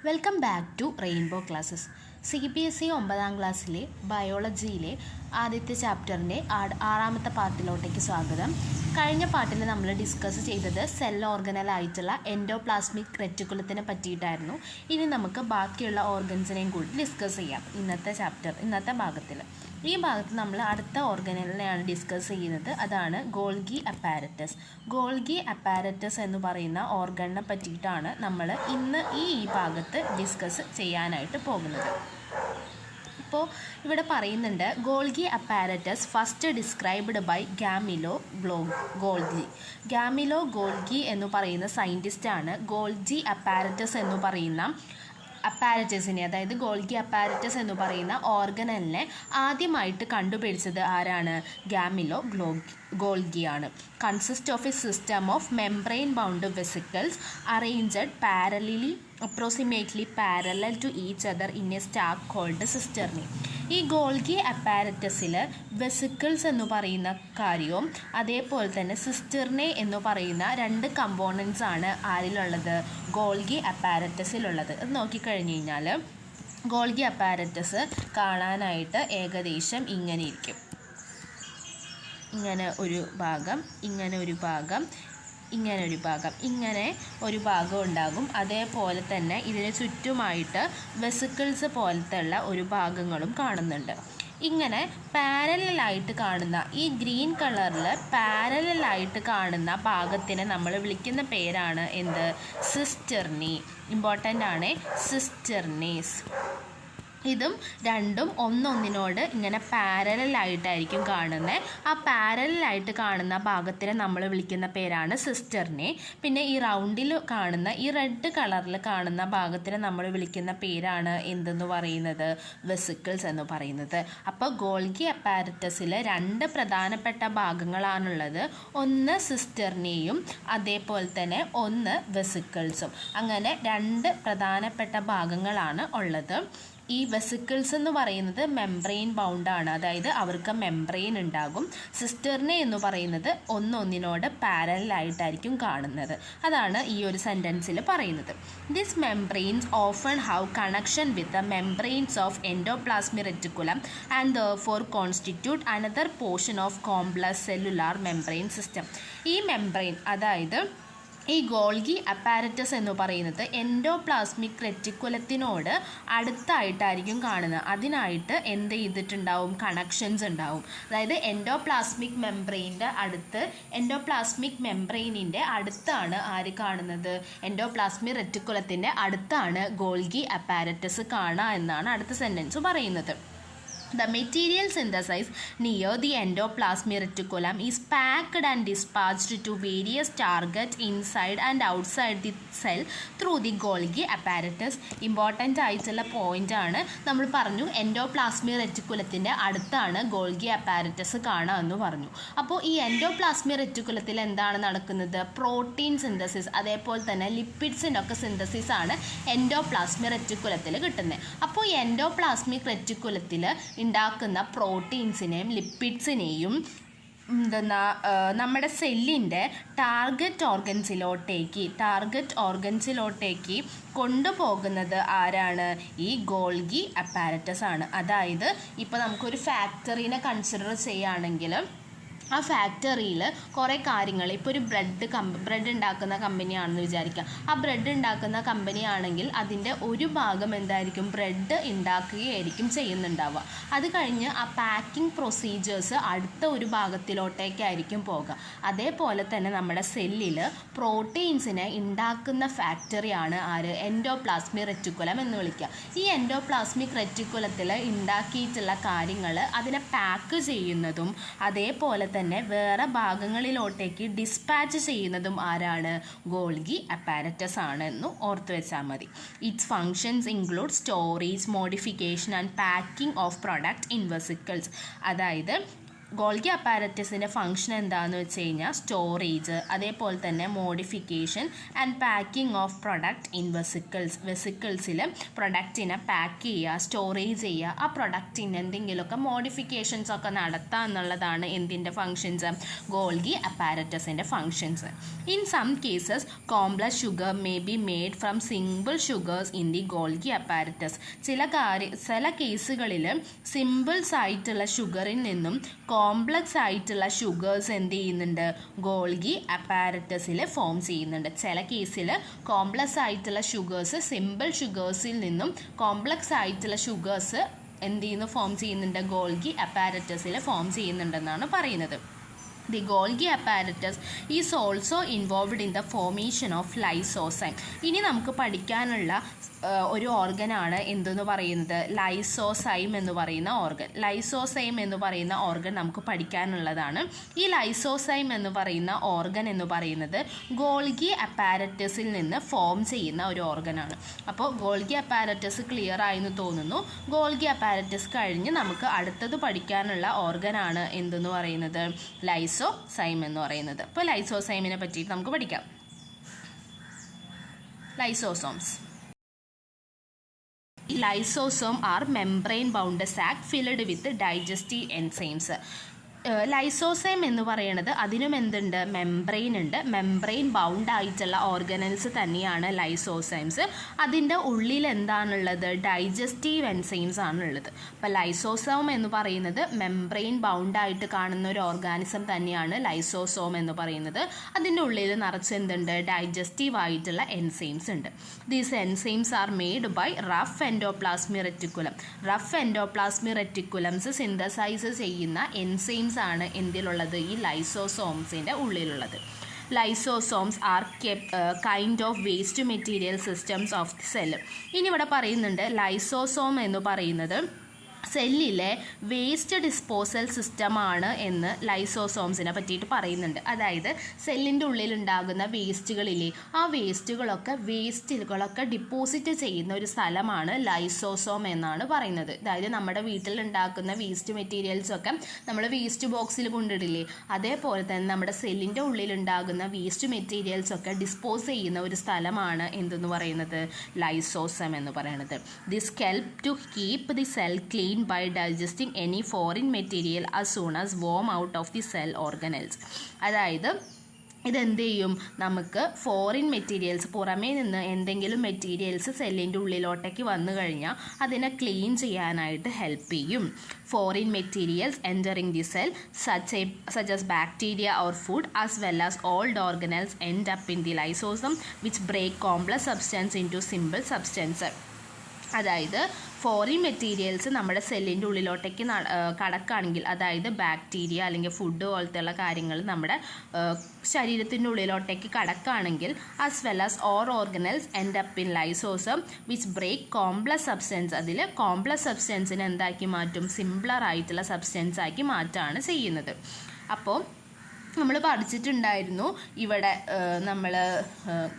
Welcome back to Rainbow Classes. CBSE 9ാം ക്ലാസ്സിലെ ബയോളജിയിലെ ആദ്യത്തെ ചാപ്റ്ററിൻ്റെ ആറാമത്തെ പാർട്ടിലോട്ടേക്ക് സ്വാഗതം. കഴിഞ്ഞ പാർട്ടിൽ നമ്മൾ ഡിസ്കസ് ചെയ്തത് സെൽ ഓർഗനലായിട്ടുള്ള എൻഡോപ്ലാസ്മിക് റെറ്റിക്കുലത്തിനെ പറ്റിയിട്ടായിരുന്നു. ഇനി നമുക്ക് ബാക്കിയുള്ള ഓർഗൻസിനെയും കൂടി ഡിസ്കസ് ചെയ്യാം ഇന്നത്തെ ഭാഗത്തിൽ. ഈ ഭാഗത്ത് നമ്മൾ അടുത്ത ഓർഗനലിനെയാണ് ഡിസ്കസ് ചെയ്യുന്നത്. അതാണ് ഗോൾഗി അപ്പാരറ്റസ്. ഗോൾഗി അപ്പാരറ്റസ് എന്ന് പറയുന്ന ഓർഗനെ പറ്റിയിട്ടാണ് നമ്മൾ ഇന്ന് ഈ ഭാഗത്ത് ഡിസ്കസ് ചെയ്യാനായിട്ട് പോകുന്നത്. ഇപ്പോൾ ഇവിടെ പറയുന്നുണ്ട്, Golgi apparatus first described by Camillo Golgi എന്ന് പറയുന്ന സയൻറ്റിസ്റ്റാണ് ഗോൾഗി അപ്പാരറ്റസ് എന്ന് പറയുന്ന അപ്പാരറ്റസിനെ, അതായത് ഗോൾഗി അപ്പാരറ്റസ് എന്ന് പറയുന്ന ഓർഗനലിനെ ആദ്യമായിട്ട് കണ്ടുപിടിച്ചത് ആരാണ്? ഗാമിലോ ഗോൾഗിയാണ്. Consist of a system of membrane bound vesicles arranged parallelly approximately parallel to each other in a stack called cisternae. ഈ ഗോൾഗി അപ്പാരറ്റസിൽ വെസിക്കിൾസ് എന്ന് പറയുന്ന കാര്യവും അതേപോലെ തന്നെ സിസ്റ്റർനെ എന്ന് പറയുന്ന രണ്ട് കമ്പോണൻസ് ആണ് ആരിലുള്ളത്? ഗോൾഗി അപ്പാരറ്റസിലുള്ളത്. അത് നോക്കിക്കഴിഞ്ഞ് കഴിഞ്ഞാൽ ഗോൾഗി അപ്പാരറ്റസ് കാണാനായിട്ട് ഏകദേശം ഇങ്ങനെ ഇരിക്കും. ഇങ്ങനെ ഒരു ഭാഗം, ഇങ്ങനെ ഒരു ഭാഗം, ഇങ്ങനെ ഒരു ഭാഗം ഉണ്ടാകും. അതേപോലെ തന്നെ ഇതിന് ചുറ്റുമായിട്ട് വെസിക്കിൾസ് പോലത്തെ ഉള്ള ഒരു ഭാഗങ്ങളും കാണുന്നുണ്ട്. ഇങ്ങനെ പാരലായിട്ട് കാണുന്ന ഈ ഗ്രീൻ കളറിൽ പാരലായിട്ട് കാണുന്ന ഭാഗത്തിനെ നമ്മൾ വിളിക്കുന്ന പേരാണ് എന്ത്? സിസ്റ്റർനി. ഇമ്പോർട്ടൻ്റ് ആണ്, സിസ്റ്റർനീസ്. ഇതും രണ്ടും ഒന്നൊന്നിനോട് ഇങ്ങനെ പാരലായിട്ടായിരിക്കും കാണുന്നത്. ആ പാരലായിട്ട് കാണുന്ന ഭാഗത്തിനെ നമ്മൾ വിളിക്കുന്ന പേരാണ് സിസ്റ്റർനെ. പിന്നെ ഈ റൗണ്ടിൽ കാണുന്ന ഈ റെഡ് കളറിൽ കാണുന്ന ഭാഗത്തിനെ നമ്മൾ വിളിക്കുന്ന പേരാണ് എന്തെന്ന് പറയുന്നത്? വെസിക്കിൾസ് എന്ന് പറയുന്നത്. അപ്പോൾ ഗോൾഗി അപ്പാരറ്റസിൽ രണ്ട് പ്രധാനപ്പെട്ട ഭാഗങ്ങളാണുള്ളത്. ഒന്ന് സിസ്റ്റർനെയും അതേപോലെ തന്നെ ഒന്ന് വെസിക്കിൾസും. അങ്ങനെ രണ്ട് പ്രധാനപ്പെട്ട ഭാഗങ്ങളാണ് ഉള്ളത്. ഈ വെസിക്കിൾസ് എന്ന് പറയുന്നത് മെംബ്രെയിൻ ബൗണ്ടാണ്, അതായത് അവർക്ക് മെംബ്രെയിൻ ഉണ്ടാകും. സിസ്റ്റർനെ എന്ന് പറയുന്നത് ഒന്നൊന്നിനോട് പാരലായിട്ടായിരിക്കും കാണുന്നത്. അതാണ് ഈ ഒരു സെൻറ്റൻസിൽ പറയുന്നത്. This membranes often have connection with the membranes of endoplasmic reticulum and therefore constitute another portion of complex cellular membrane system. ഈ മെംബ്രെയിൻ, അതായത് ഈ ഗോൾഗി അപ്പാരറ്റസ് എന്ന് പറയുന്നത് എൻഡോപ്ലാസ്മിക് റെറ്റിക്കുലത്തിനോട് അടുത്തായിട്ടായിരിക്കും കാണുന്നത്. അതിനായിട്ട് എന്ത് ചെയ്തിട്ടുണ്ടാവും? കണക്ഷൻസ് ഉണ്ടാവും. അതായത് എൻഡോപ്ലാസ്മിക് മെംബ്രെയിനിൻ്റെ അടുത്താണ് ആര് കാണുന്നത്? എൻഡോപ്ലാസ്മിക് റെറ്റിക്കുലത്തിൻ്റെ അടുത്താണ് ഗോൾഗി അപ്പാരറ്റസ് കാണുക എന്നാണ് അടുത്ത സെൻറ്റൻസ് പറയുന്നത്. The material synthesized near the endoplasmic reticulum is packed and dispatched to various targets inside and outside the cell through the Golgi apparatus. Important ആയിട്ടുള്ള പോയിൻ്റ് ആണ്. നമ്മൾ പറഞ്ഞു എൻഡോപ്ലാസ്മിക് റെറ്റിക്കുലത്തിൻ്റെ അടുത്താണ് ഗോൾഗി അപ്പാരറ്റസ് കാണുക എന്ന് പറഞ്ഞു. അപ്പോൾ ഈ എൻഡോപ്ലാസ്മിക് റെറ്റിക്കുലത്തിൽ എന്താണ് നടക്കുന്നത്? പ്രോട്ടീൻ സിന്തസിസ്, അതേപോലെ തന്നെ ലിപ്പിഡ്സിൻ്റെ ഒക്കെ സിന്തസിസ് ആണ് എൻഡോപ്ലാസ്മിക് റെറ്റിക്കുലത്തിൽ കിട്ടുന്നത്. അപ്പോൾ ഈ എൻഡോപ്ലാസ്മിക് റെറ്റിക്കുലത്തിൽ ഉണ്ടാക്കുന്ന പ്രോട്ടീൻസിനെയും ലിപ്പിഡ്സിനെയും നമ്മുടെ സെല്ലിൻ്റെ ടാർഗറ്റ് ഓർഗൻസിലോട്ടേക്ക് കൊണ്ടുപോകുന്നത് ആരാണ്? ഈ ഗോൾഗി അപ്പാരറ്റസ് ആണ്. അതായത് ഇപ്പോൾ നമുക്കൊരു ഫാക്ടറിനെ കൺസിഡർ ചെയ്യുകയാണെങ്കിൽ ആ ഫാക്ടറിയിൽ കുറേ കാര്യങ്ങൾ, ഇപ്പോൾ ഒരു ബ്രെഡ് ഉണ്ടാക്കുന്ന കമ്പനിയാണെന്ന് വിചാരിക്കുക. ആ ബ്രെഡ് ഉണ്ടാക്കുന്ന കമ്പനിയാണെങ്കിൽ അതിൻ്റെ ഒരു ഭാഗം എന്തായിരിക്കും? ബ്രെഡ് ഉണ്ടാക്കുകയായിരിക്കും ചെയ്യുന്നുണ്ടാവുക. അത് കഴിഞ്ഞ് ആ പാക്കിംഗ് പ്രൊസീജിയേഴ്സ് അടുത്ത ഒരു ഭാഗത്തിലോട്ടേക്കായിരിക്കും പോകുക. അതേപോലെ തന്നെ നമ്മുടെ സെല്ലിൽ പ്രോട്ടീൻസിനെ ഉണ്ടാക്കുന്ന ഫാക്ടറിയാണ് ആര്? എൻഡോപ്ലാസ്മിക് റെറ്റിക്കുലം എന്ന് വിളിക്കുക. ഈ എൻഡോപ്ലാസ്മിക് റെറ്റിക്കുലത്തിൽ ഉണ്ടാക്കിയിട്ടുള്ള കാര്യങ്ങൾ അതിനെ പാക്ക് ചെയ്യുന്നതും അതേപോലെ തന്നെ വേറെ ഭാഗങ്ങളിലോട്ടേക്ക് ഡിസ്പാച്ച് ചെയ്യുന്നതും ആരാണ്? ഗോൾഗി അപ്പാരറ്റസ് ആണ് എന്ന് ഓർത്ത് വെച്ചാൽ മതി. Its functions include storage, modification and packing of product in vesicles. അതായത് ഗോൾഗി അപ്പാരറ്റസിൻ്റെ ഫംഗ്ഷൻ എന്താണെന്ന് വെച്ച് കഴിഞ്ഞാൽ സ്റ്റോറേജ്, അതേപോലെ തന്നെ modification and packing of product in വെസിക്കിൾസിൽ പ്രൊഡക്റ്റിനെ പാക്ക് ചെയ്യുക, സ്റ്റോറേജ് ചെയ്യുക, ആ പ്രൊഡക്റ്റിന് എന്തെങ്കിലുമൊക്കെ മോഡിഫിക്കേഷൻസ് ഒക്കെ നടത്തുക എന്നുള്ളതാണ് എന്തിൻ്റെ ഫങ്ഷൻസ്, ഗോൾഗി അപ്പാരറ്റസിൻ്റെ functions. In some cases complex sugar may be made from simple sugars in the Golgi apparatus. ചില കേസുകളിൽ സിമ്പിൾസ് ആയിട്ടുള്ള ഷുഗറിൽ നിന്നും കോംപ്ലക്സ് ആയിട്ടുള്ള ഷുഗേഴ്സ് എന്ത് ചെയ്യുന്നുണ്ട്, ഗോൾഗി അപ്പാരറ്റസിൽ ഫോം ചെയ്യുന്നുണ്ട്. ചില കേസിൽ കോംപ്ലക്സ് ആയിട്ടുള്ള ഷുഗേഴ്സ് സിമ്പിൾ ഷുഗേഴ്സിൽ നിന്നും കോംപ്ലക്സ് ആയിട്ടുള്ള ഷുഗേഴ്സ് എന്ത് ചെയ്യുന്നു, ഫോം ചെയ്യുന്നുണ്ട്, ഗോൾഗി അപ്പാരറ്റസിൽ ഫോം ചെയ്യുന്നുണ്ടെന്നാണ് പറയുന്നത്. The Golgi apparatus is also involved in the formation of lysozyme. ഇനി നമുക്ക് പഠിക്കാനുള്ള ഒരു ഓർഗനാണ് എന്തെന്ന് പറയുന്നത്, ലൈസോസൈം എന്ന് പറയുന്ന ഓർഗൻ. ലൈസോസൈം എന്ന് പറയുന്ന ഓർഗൻ നമുക്ക് പഠിക്കാനുള്ളതാണ്. ഈ ലൈസോസൈം എന്ന് പറയുന്ന ഓർഗൻ എന്ന് പറയുന്നത് ഗോൾഗി അപ്പാരറ്റസിൽ നിന്ന് ഫോം ചെയ്യുന്ന ഒരു ഓർഗനാണ്. അപ്പോൾ ഗോൾഗി അപ്പാരറ്റസ് ക്ലിയർ ആയെന്ന് തോന്നുന്നു. ഗോൾഗി അപ്പാരറ്റസ് കഴിഞ്ഞ് നമുക്ക് അടുത്തത് പഠിക്കാനുള്ള ഓർഗനാണ് എന്തെന്ന് പറയുന്നത്, ലൈസോസൈം എന്ന് പറയുന്നത്. അപ്പോൾ ലൈസോസൈമിനെ പറ്റിയിട്ട് നമുക്ക് പഠിക്കാം. Lysosomes. Lysosome are membrane bound sac filled with digestive enzymes. Lysozyme എന്ന് പറയുന്നത് അതിനും എന്തുണ്ട്, മെംബ്രെയിൻ ഉണ്ട്. മെംബ്രെയിൻ ബൗണ്ട് ആയിട്ടുള്ള ഓർഗനൽസ് തന്നെയാണ് ലൈസോസൈംസ്. അതിൻ്റെ ഉള്ളിൽ എന്താണുള്ളത്, ഡൈജസ്റ്റീവ് എൻസൈംസ് ആണുള്ളത്. അപ്പോൾ ലൈസോസോം എന്ന് പറയുന്നത് മെംബ്രെയിൻ ബൗണ്ട് ആയിട്ട് കാണുന്ന ഒരു ഓർഗാനിസം തന്നെയാണ് ലൈസോസോം എന്ന് പറയുന്നത്. അതിൻ്റെ ഉള്ളിൽ നിറച്ച് എന്തുണ്ട്, ഡൈജസ്റ്റീവ് ആയിട്ടുള്ള എൻസൈംസ് ഉണ്ട്. These enzymes are made by rough endoplasmic reticulum. Rough endoplasmic reticulums synthesise ചെയ്യുന്ന എൻസൈംസ് ആണ് എന്തിലുള്ളത്, ഈ ലൈസോസോംസിൻ്റെ ഉള്ളിലുള്ളത്. Lysosomes are kind of waste material systems of the cell. ഇനി ഇവിടെ പറയുന്നുണ്ട് ലൈസോസോം എന്ന് പറയുന്നത് സെല്ലിലെ വേസ്റ്റ് ഡിസ്പോസൽ സിസ്റ്റമാണ് എന്ന് ലൈസോസോംസിനെ പറ്റിയിട്ട് പറയുന്നുണ്ട്. അതായത് സെല്ലിൻ്റെ ഉള്ളിലുണ്ടാകുന്ന വേസ്റ്റുകളിലെ ആ വേസ്റ്റുകളൊക്കെ ഡിപ്പോസിറ്റ് ചെയ്യുന്ന ഒരു സ്ഥലമാണ് ലൈസോസോം എന്നാണ് പറയുന്നത്. അതായത് നമ്മുടെ വീട്ടിലുണ്ടാക്കുന്ന വേസ്റ്റ് മെറ്റീരിയൽസൊക്കെ നമ്മൾ വേസ്റ്റ് ബോക്സിൽ കൊണ്ടിടില്ലേ, അതേപോലെ തന്നെ നമ്മുടെ സെല്ലിൻ്റെ ഉള്ളിലുണ്ടാകുന്ന വേസ്റ്റ് മെറ്റീരിയൽസൊക്കെ ഡിസ്പോസ് ചെയ്യുന്ന ഒരു സ്ഥലമാണ് എന്തെന്ന് പറയുന്നത്, ലൈസോസം എന്ന് പറയുന്നത്. This help to keep the cell clean by digesting any foreign material as soon as warm out of the cell organelles. അതായത് ഇതെന്ത് ചെയ്യും, നമുക്ക് ഫോറിൻ മെറ്റീരിയൽസ്, പുറമേ നിന്ന് എന്തെങ്കിലും മെറ്റീരിയൽസ് സെല്ലിൻ്റെ ഉള്ളിലോട്ടേക്ക് വന്നു കഴിഞ്ഞാൽ അതിനെ ക്ലീൻ ചെയ്യാനായിട്ട് ഹെൽപ്പ് ചെയ്യും. Foreign materials entering the cell such as bacteria or food as well as old organelles end up in the lysosome which break complex substance into simple substance. അതായത് ഫോറിൻ മെറ്റീരിയൽസ് നമ്മുടെ സെല്ലിൻ്റെ ഉള്ളിലോട്ടേക്ക് കടക്കുകയാണെങ്കിൽ, അതായത് bacteria അല്ലെങ്കിൽ food പോലത്തെയുള്ള കാര്യങ്ങൾ നമ്മുടെ ശരീരത്തിൻ്റെ ഉള്ളിലോട്ടേക്ക് കടക്കുകയാണെങ്കിൽ as well as or organelles end up in lysosome which break complex substance. അതിൽ കോംപ്ലക്സ് സബ്സ്റ്റൻസിനെ എന്താക്കി മാറ്റും, സിംപ്ലർ ആയിട്ടുള്ള സബ്സ്റ്റൻസ് ആക്കി മാറ്റാണ് ചെയ്യുന്നത്. അപ്പോൾ നമ്മൾ പഠിച്ചിട്ടുണ്ടായിരുന്നു ഇവിടെ, നമ്മൾ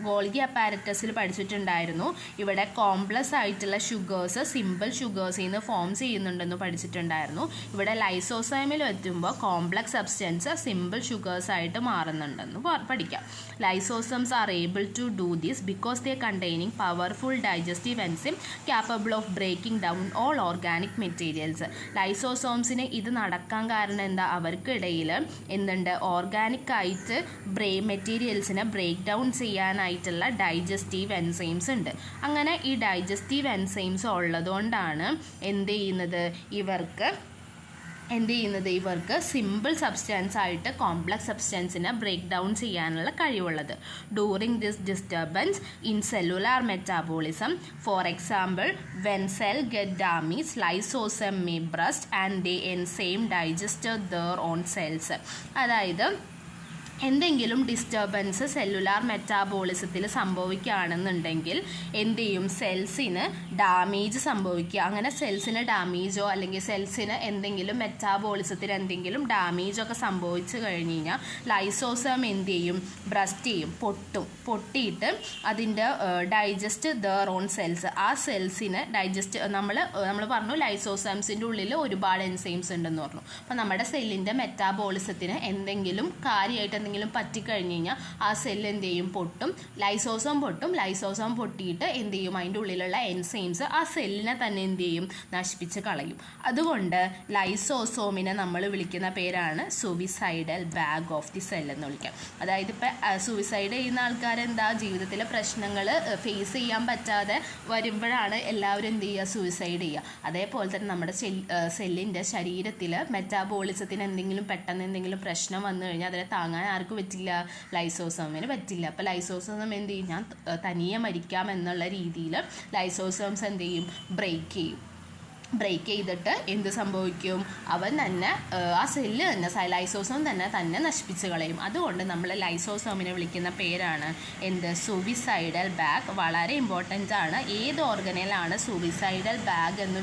ഗോൾഗി അപ്പാരറ്റസിൽ പഠിച്ചിട്ടുണ്ടായിരുന്നു ഇവിടെ കോംപ്ലക്സ് ആയിട്ടുള്ള ഷുഗേഴ്സ് സിമ്പിൾ ഷുഗേഴ്സിൽ നിന്ന് ഫോം ചെയ്യുന്നുണ്ടെന്ന് പഠിച്ചിട്ടുണ്ടായിരുന്നു. ഇവിടെ ലൈസോസൈമിൽ എത്തുമ്പോൾ കോംപ്ലക്സ് സബ്സ്റ്റൻസ് സിമ്പിൾ ഷുഗേഴ്സ് ആയിട്ട് മാറുന്നുണ്ടെന്ന് പഠിക്കാം. Lysosomes are able to do this because they containing powerful digestive enzyme capable of breaking down all organic materials. ലൈസോസോംസിന് ഇത് നടക്കാൻ കാരണം എന്താ, അവർക്കിടയിൽ എന്തുണ്ട്, ഓർഗാനിക് ആയിട്ട് മെറ്റീരിയൽസിനെ ബ്രേക്ക് ഡൗൺ ചെയ്യാനായിട്ടുള്ള ഡൈജസ്റ്റീവ് എൻസൈംസ് ഉണ്ട്. അങ്ങനെ ഈ ഡൈജസ്റ്റീവ് എൻസൈംസ് ഉള്ളതുകൊണ്ടാണ് എന്ത് ചെയ്യുന്നത്, ഇവർക്ക് സിമ്പിൾ സബ്സ്റ്റൻസ് ആയിട്ട് കോംപ്ലക്സ് സബ്സ്റ്റൻസിനെ ബ്രേക്ക് ഡൗൺ ചെയ്യാനുള്ള കഴിവുള്ളത്. During this disturbance in cellular metabolism, for example when cell get damage lysosome may breast and they enzyme digested their own cells. അതായത് എന്തെങ്കിലും ഡിസ്റ്റർബൻസ് സെല്ലുലാർ മെറ്റാബോളിസത്തിൽ സംഭവിക്കുകയാണെന്നുണ്ടെങ്കിൽ എന്ത് ചെയ്യും, സെൽസിന് ഡാമേജ് സംഭവിക്കുക. അങ്ങനെ സെൽസിന് ഡാമേജോ അല്ലെങ്കിൽ സെൽസിന് എന്തെങ്കിലും മെറ്റാബോളിസത്തിന് എന്തെങ്കിലും ഡാമേജൊക്കെ സംഭവിച്ചു കഴിഞ്ഞ് കഴിഞ്ഞാൽ ലൈസോസം എന്ത് ചെയ്യും, ബ്രസ്റ്റ് ചെയ്യും, പൊട്ടിയിട്ട് അതിൻ്റെ ഡൈജസ്റ്റ് ദർ ഓൺ സെൽസ്, ആ സെൽസിനെ ഡൈജസ്റ്റ് നമ്മൾ പറഞ്ഞു ലൈസോസംസിൻ്റെ ഉള്ളിൽ ഒരുപാട് എൻസൈംസ് ഉണ്ടെന്ന് പറഞ്ഞു. അപ്പോൾ നമ്മുടെ സെല്ലിൻ്റെ മെറ്റാബോളിസത്തിന് എന്തെങ്കിലും കാര്യമായിട്ട് എന്തെങ്കിലും പറ്റിക്കഴിഞ്ഞ് കഴിഞ്ഞാൽ ആ സെല്ല് എന്ത് ചെയ്യും, പൊട്ടും, ലൈസോസം പൊട്ടിയിട്ട് എന്ത് ചെയ്യും, അതിൻ്റെ ഉള്ളിലുള്ള എൻസൈംസ് ആ സെല്ലിനെ തന്നെ എന്ത് ചെയ്യും, നശിപ്പിച്ച് കളയും. അതുകൊണ്ട് ലൈസോസോമിനെ നമ്മൾ വിളിക്കുന്ന പേരാണ് suicidal bag of the cell എന്ന് വിളിക്കാം. അതായത് ഇപ്പം സൂയിസൈഡ് ചെയ്യുന്ന ആൾക്കാരെന്താ, ജീവിതത്തിലെ പ്രശ്നങ്ങൾ ഫേസ് ചെയ്യാൻ പറ്റാതെ വരുമ്പോഴാണ് എല്ലാവരും എന്ത് ചെയ്യുക, സൂയിസൈഡ് ചെയ്യുക. അതേപോലെ തന്നെ നമ്മുടെ സെല്ലിൻ്റെ ശരീരത്തിൽ മെറ്റാബോളിസത്തിന് പെട്ടെന്ന് എന്തെങ്കിലും പ്രശ്നം വന്നു കഴിഞ്ഞാൽ അതിനെ താങ്ങാൻ ആർക്കും പറ്റില്ല, ലൈസോസോമിന് പറ്റില്ല. അപ്പോൾ ലൈസോസോം എന്ത് ചെയ്യും, ഞാൻ തനിയെ മരിക്കാം എന്നുള്ള രീതിയിൽ ലൈസോസോംസ് എന്ത് ചെയ്യും, ബ്രേക്ക് ചെയ്തിട്ട് എന്ത് സംഭവിക്കും, അവൻ തന്നെ ആ സെല്ല് തന്നെ ലൈസോസോം തന്നെ നശിപ്പിച്ച് കളയും. അതുകൊണ്ട് നമ്മൾ ലൈസോസോമിനെ വിളിക്കുന്ന പേരാണ് എന്ത്, സൂയിസൈഡൽ ബാഗ്. വളരെ ഇമ്പോർട്ടൻ്റ് ആണ്. ഏത് ഓർഗനിലാണ് സൂയിസൈഡൽ ബാഗ് എന്ന്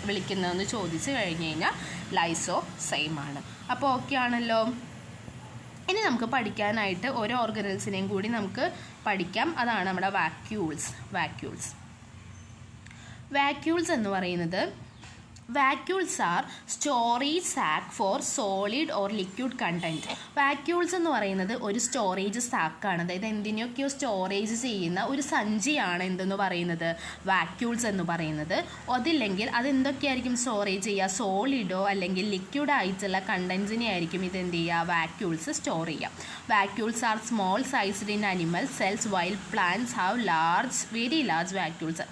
വിളിക്കുന്നതെന്ന് ചോദിച്ചു കഴിഞ്ഞ് കഴിഞ്ഞാൽ ലൈസോസൈം ആണ്. അപ്പോൾ ഓക്കെ ആണല്ലോ. ഇനി നമുക്ക് പഠിക്കാനായിട്ട് ഓരോ ഓർഗനൽസിനെയും കൂടി നമുക്ക് പഠിക്കാം. അതാണ് നമ്മുടെ വാക്യൂൾസ് എന്ന് പറയുന്നത്, vacuoles are storage sac for solid or liquid content. Vacuoles എന്ന് പറയുന്നത് ഒരു സ്റ്റോറേജ് സാക്കാണ്. അതായത് എന്തിനൊക്കെയോ സ്റ്റോറേജ് ചെയ്യുന്ന ഒരു സഞ്ചിയാണ് എന്തെന്ന് പറയുന്നത്, വാക്യൂൾസ് എന്ന് പറയുന്നത്. അതില്ലെങ്കിൽ അതെന്തൊക്കെയായിരിക്കും സ്റ്റോറേജ് ചെയ്യുക, സോളിഡോ അല്ലെങ്കിൽ ലിക്വിഡ് ആയിട്ടുള്ള കണ്ടൻസിനെ ആയിരിക്കും ഇതെന്ത് ചെയ്യുക, വാക്യൂൾസ് സ്റ്റോർ ചെയ്യുക. Vacuoles are small sized in animal cells while plants have very large vacuoles.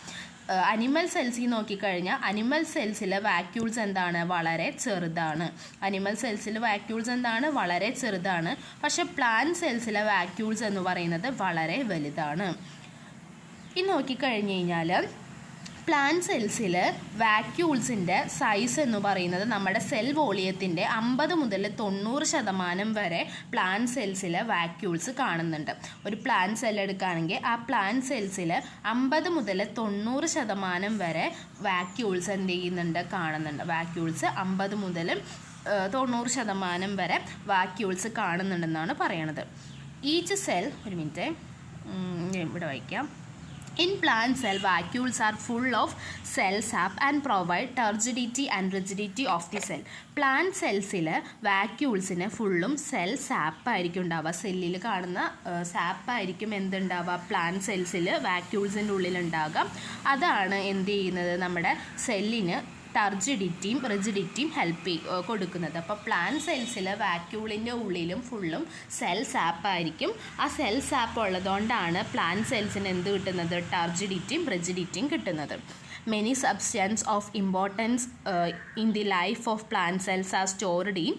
Animal സെൽസിൽ നോക്കിക്കഴിഞ്ഞാൽ അനിമൽ സെൽസിലെ വാക്യൂൾസ് എന്താണ്, വളരെ ചെറുതാണ്. പക്ഷെ പ്ലാന്റ് സെൽസിലെ വാക്യൂൾസ് എന്ന് പറയുന്നത് വളരെ വലുതാണ്. ഇനി നോക്കിക്കഴിഞ്ഞ് കഴിഞ്ഞാൽ പ്ലാന്റ് സെൽസിൽ വാക്യൂൾസിൻ്റെ സൈസ് എന്ന് പറയുന്നത് നമ്മുടെ സെൽ വോളിയത്തിൻ്റെ 50 മുതൽ 90% വരെ പ്ലാന്റ് സെൽസിൽ വാക്യൂൾസ് കാണുന്നുണ്ട്. ഒരു പ്ലാന്റ് സെൽ എടുക്കുകയാണെങ്കിൽ ആ പ്ലാന്റ് സെൽസിൽ 50 മുതൽ 90% വരെ വാക്യൂൾസ് എന്ത് ചെയ്യുന്നുണ്ട്, കാണുന്നുണ്ട്. വാക്യൂൾസ് 50 മുതൽ 90% വരെ വാക്യൂൾസ് കാണുന്നുണ്ടെന്നാണ് പറയണത്. ഈച്ച് സെൽ, ഒരു മിനിറ്റ് ഇവിടെ വായിക്കാം. In plant cell, vacuoles are full of cell sap and provide turgidity and rigidity of the cell. Plant സെൽസിൽ വാക്യൂൾസിന് ഫുള്ളും സെൽ സാപ്പ് ആയിരിക്കും ഉണ്ടാവുക. സെല്ലിൽ കാണുന്ന സാപ്പായിരിക്കും എന്തുണ്ടാവുക, പ്ലാന്റ് സെൽസിൽ വാക്യൂൾസിൻ്റെ ഉള്ളിലുണ്ടാകുക. അതാണ് എന്ത് ചെയ്യുന്നത്, നമ്മുടെ സെല്ലിന് ടർജിഡിറ്റിയും റിജിഡിറ്റിയും കൊടുക്കുന്നത്. അപ്പോൾ പ്ലാന്റ് സെൽസിൽ വാക്യൂളിൻ്റെ ഉള്ളിലും ഫുള്ളും സെൽ സാപ്പായിരിക്കും. ആ സെൽ സാപ്പ് ഉള്ളതുകൊണ്ടാണ് പ്ലാന്റ് സെൽസിന് എന്ത് കിട്ടുന്നത്, ടർജിഡിറ്റിയും റിജിഡിറ്റിയും കിട്ടുന്നത്. Many substances of importance in the life of plant cells are stored in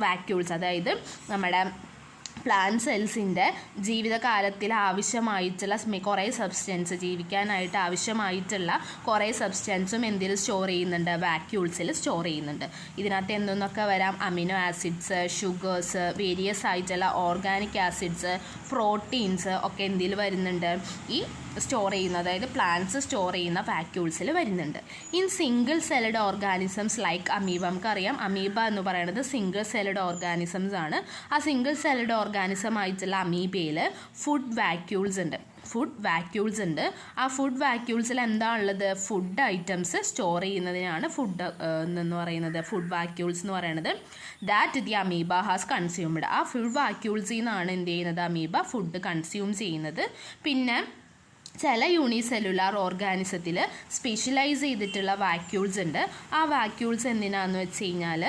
vacuoles. അതായത് നമ്മുടെ പ്ലാന്റ് സെൽസിൻ്റെ ജീവിതകാലത്തിൽ ആവശ്യമായിട്ടുള്ള കുറേ സബ്സ്റ്റൻസ്, ജീവിക്കാനായിട്ട് ആവശ്യമായിട്ടുള്ള കുറേ സബ്സ്റ്റൻസും എന്തിൽ സ്റ്റോർ ചെയ്യുന്നുണ്ട്, വാക്യൂൾസിൽ സ്റ്റോർ ചെയ്യുന്നുണ്ട്. ഇതിനകത്ത് എന്തെന്നൊക്കെ വരാം, അമിനോ ആസിഡ്സ്, ഷുഗേഴ്സ്, വേരിയസ് ആയിട്ടുള്ള ഓർഗാനിക് ആസിഡ്സ്, പ്രോട്ടീൻസ് ഒക്കെ എന്തിൽ വരുന്നുണ്ട്, ഈ സ്റ്റോർ ചെയ്യുന്ന, അതായത് പ്ലാന്റ്സ് സ്റ്റോർ ചെയ്യുന്ന വാക്യൂൾസിൽ വരുന്നുണ്ട്. In single celled organisms like amoeba, നമുക്കറിയാം അമീബ എന്ന് പറയുന്നത് സിംഗിൾ സെൽഡ് ഓർഗാനിസംസ് ആണ്. ആ സിംഗിൾ സെൽഡ് ഓർഗാനിസം ആയിട്ടുള്ള അമീബയിൽ ഫുഡ് വാക്യൂൾസ് ഉണ്ട്. ആ ഫുഡ് വാക്യൂൾസിൽ എന്താ ഉള്ളത്, ഫുഡ് ഐറ്റംസ് സ്റ്റോർ ചെയ്യുന്നതിനാണ് ഫുഡ് വാക്യൂൾസ് എന്ന് പറയുന്നത്. That the amoeba has consumed. ആ ഫുഡ് വാക്യൂൾസിൽ നിന്നാണ് എന്ത് ചെയ്യുന്നത്, അമീബ ഫുഡ് കൺസ്യൂം ചെയ്യുന്നത്. പിന്നെ ചില യൂണിസെല്ലുലാർ ഓർഗാനിസത്തിൽ സ്പെഷ്യലൈസ് ചെയ്തിട്ടുള്ള വാക്യൂൾസ് ഉണ്ട്. ആ വാക്യൂൾസ് എന്തിനാന്ന് വെച്ച് കഴിഞ്ഞാൽ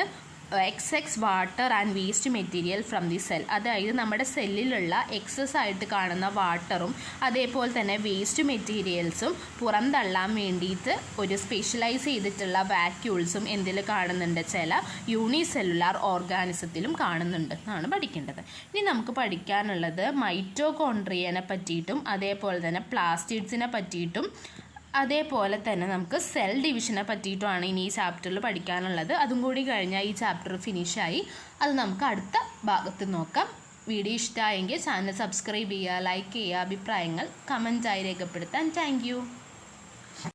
excess water and waste material from the cell. അതായത് നമ്മുടെ സെല്ലിലുള്ള എക്സസ് ആയിട്ട് കാണുന്ന വാട്ടറും അതേപോലെ തന്നെ വേസ്റ്റ് മെറ്റീരിയൽസും പുറന്തള്ളാൻ വേണ്ടിയിട്ട് ഒരു സ്പെഷ്യലൈസ് ചെയ്തിട്ടുള്ള വാക്യൂൾസും എന്തിൽ കാണുന്നുണ്ട്, ചില യൂണിസെല്ലുലാർ ഓർഗാനിസത്തിലും കാണുന്നുണ്ട് എന്നാണ് പഠിക്കേണ്ടത്. ഇനി നമുക്ക് പഠിക്കാനുള്ളത് മൈറ്റോകോൺട്രിയനെ പറ്റിയിട്ടും അതേപോലെ തന്നെ പ്ലാസ്റ്റിഡ്സിനെ പറ്റിയിട്ടും അതേപോലെ തന്നെ നമുക്ക് സെൽ ഡിവിഷനെ പറ്റിയിട്ടുമാണ് ഇനി ഈ ചാപ്റ്ററിൽ പഠിക്കാനുള്ളത്. അതും കൂടി കഴിഞ്ഞാൽ ഈ ചാപ്റ്റർ ഫിനിഷായി. അത് നമുക്ക് അടുത്ത ഭാഗത്ത് നോക്കാം. വീഡിയോ ഇഷ്ടമായെങ്കിൽ ചാനൽ സബ്സ്ക്രൈബ് ചെയ്യുക, ലൈക്ക് ചെയ്യുക, അഭിപ്രായങ്ങൾ കമൻറ്റായി രേഖപ്പെടുത്താൻ. Thank you.